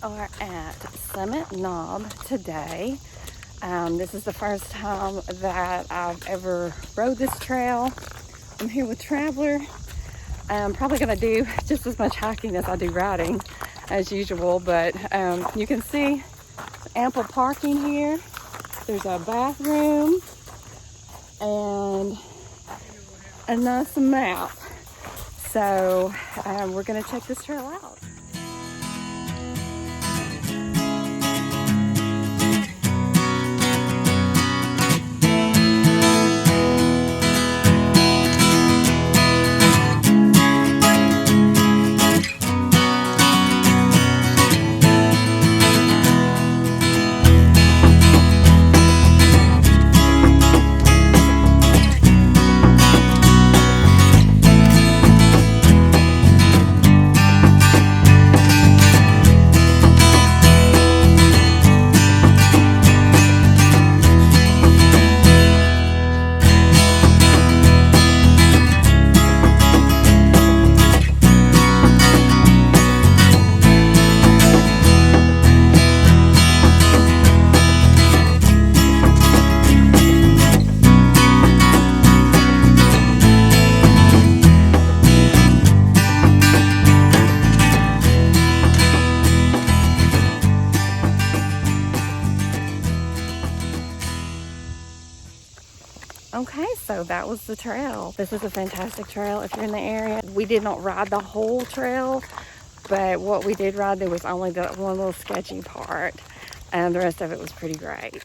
are at Summit Knob today. This is the first time that I've ever rode this trail. I'm here with Traveler. I'm probably going to do just as much hiking as I do riding as usual, but you can see ample parking here. There's a bathroom and a nice map. So we're going to check this trail out. Okay, so that was the trail. This is a fantastic trail if you're in the area. We did not ride the whole trail, but what we did ride, there was only the one little sketchy part, and the rest of it was pretty great.